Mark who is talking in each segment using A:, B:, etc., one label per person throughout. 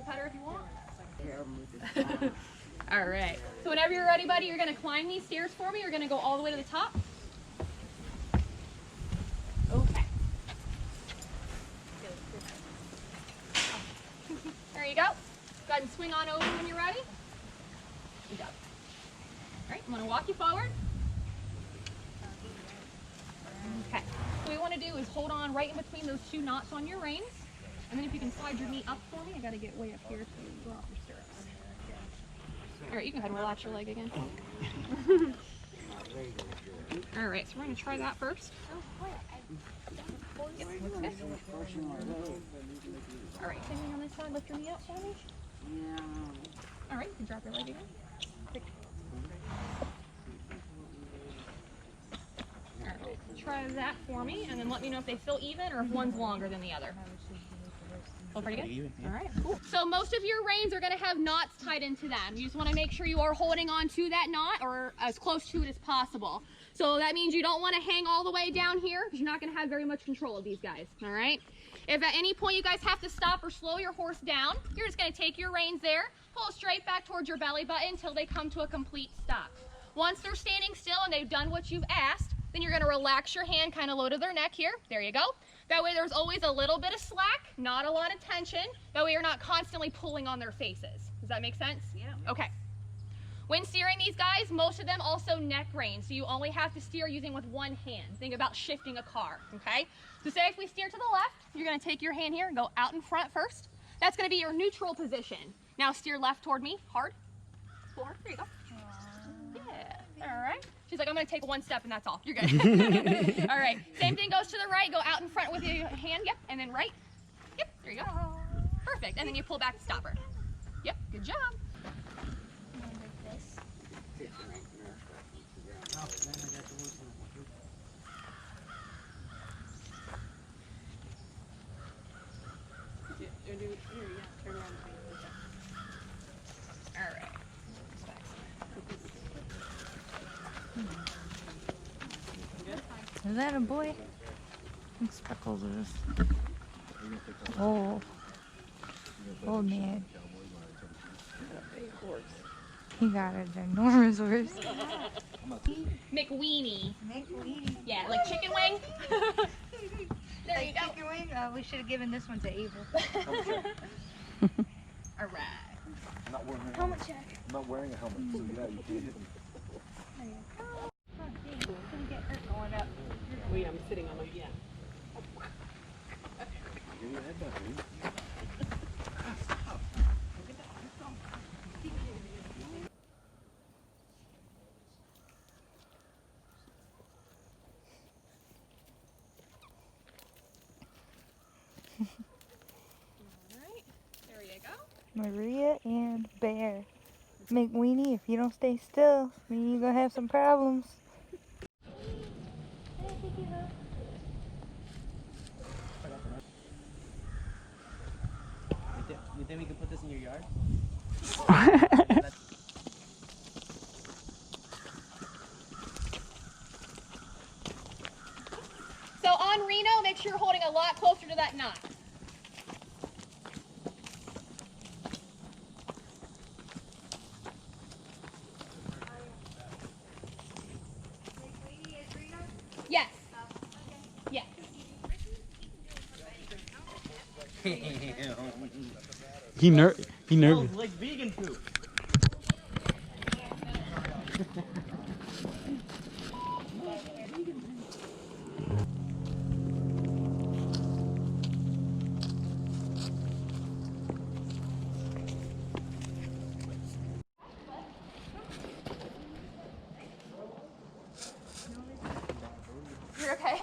A: putter if you want. All right. So whenever you're ready, buddy, you're going to climb these stairs for me. You're going to go all the way to the top. Okay. There you go. Go ahead and swing on over when you're ready. Good job. All right, I'm going to walk you forward. Okay. So what we want to do is hold on right in between those two knots on your reins. And then if you can slide your knee up for me, I got to get way up here to drop your stirrups. All right, you can go ahead and relax your leg again. All right, so we're going to try that first. Yep, looks good. All right, same thing on this side. Lift your knee up for me. All right, you can drop your leg again. All right, try that for me, and then let me know if they feel even or if one's longer than the other. Feel pretty good? All right, cool. So most of your reins are going to have knots tied into them. You just want to make sure you are holding on to that knot or as close to it as possible. So that means you don't want to hang all the way down here because you're not going to have very much control of these guys, all right? If at any point you guys have to stop or slow your horse down, you're just going to take your reins there, pull straight back towards your belly button until they come to a complete stop. Once they're standing still and they've done what you've asked, then you're going to relax your hand kind of low to their neck here. There you go. That way there's always a little bit of slack, not a lot of tension. That way you're not constantly pulling on their faces. Does that make sense? Yeah. Okay. When steering these guys, most of them also neck rein, so you only have to steer using with one hand. Think about shifting a car, okay? So say if we steer to the left, you're gonna take your hand here and go out in front first. That's gonna be your neutral position. Now steer left toward me, hard. Pull hard, there you go. Yeah, all right. She's like, I'm gonna take one step and that's all. You're good. All right, same thing goes to the right. Go out in front with your hand, yep, and then right. Yep, there you go. Perfect, and then you pull back to stop her. Yep, good job. All right.
B: Is that a boy? What speckles is this? Oh. Oh man. He got a ginormous horse.
A: McWeenie.
B: McWeenie.
A: Yeah, like chicken wing. There you go.
B: Chicken wing? We should have given this one to Abel.
A: All right.
C: I'm not wearing a
A: Helmet check.
C: I'm not wearing a helmet, so yeah, you can't hit him.
A: There you go.
B: Going up.
D: Wait, I'm sitting on my, yeah.
C: Get your head back, dude.
A: Alright, there you go.
B: Maria and Bear. McWeenie, if you don't stay still, then you're gonna have some problems.
D: You think we could put this in your yard?
A: So on Reno, make sure you're holding a lot closer to that knot. Yes. Yes.
E: He nervous.
D: Smells like vegan poop.
A: You're okay.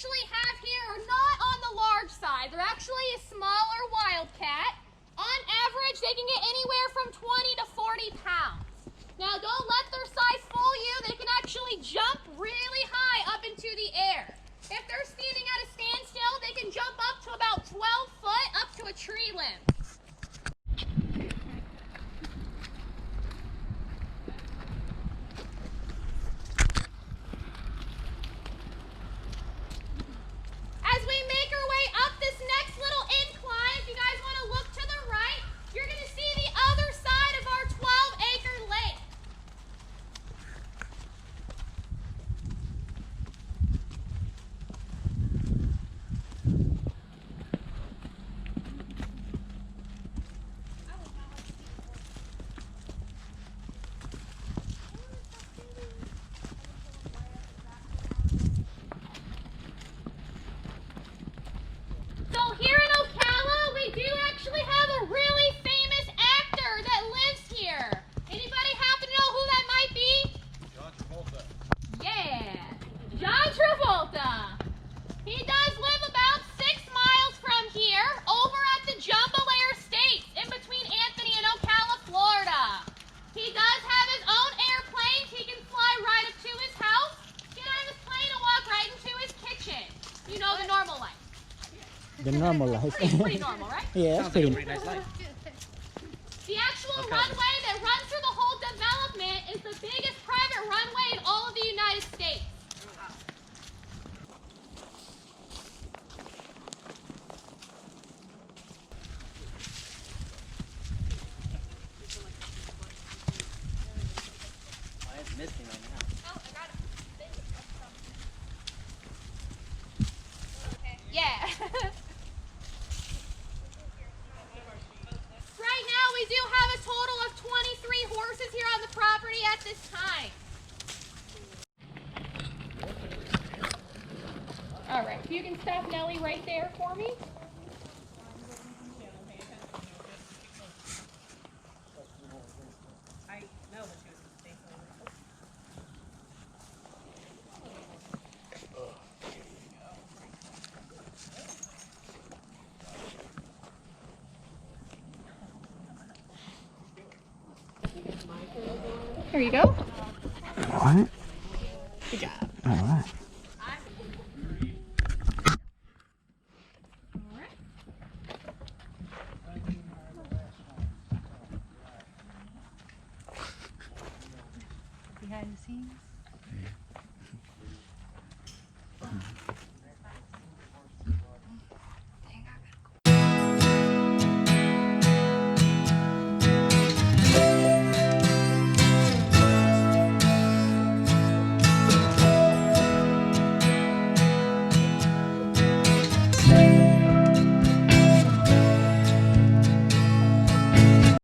A: actually have here are not on the large side. They're actually a smaller wildcat. On average, they can get anywhere from 20 to 40 pounds. Now, don't let their size fool you. They can actually jump really high up into the air. If they're standing at a standstill, they can jump up to about 12 foot up to a tree limb. As we make our way up this next little incline, if you guys want to look to the right, you're going to see the other side of our 12-acre lake. So here in Ocala, we do actually have a really famous actor that lives here. Anybody happen to know who that might be?
C: John Travolta.
A: Yeah, John Travolta. He does live about 6 miles from here, over at the Jambalaya Estates, in between Anthony and Ocala, Florida. He does have his own airplane. He can fly right up to his house, get out of his plane and walk right into his kitchen. You know, the normal life.
E: The normal life.
A: Pretty normal, right?
E: Yeah,
D: Sounds
E: that's
D: like a
E: pretty.
D: pretty nice life.
A: The actual runway that runs through the whole development is the biggest private runway in all of the United States.
D: It's missing right now.
A: Oh, I got it. Yeah. Right now, we do have a total of 23 horses here on the property at this time. All right, if you can stop Nellie right there for me.
D: I know, but she was basically.
A: Here you go.
E: What?
A: Good job.
E: All right.
A: All right.
B: Behind the scenes.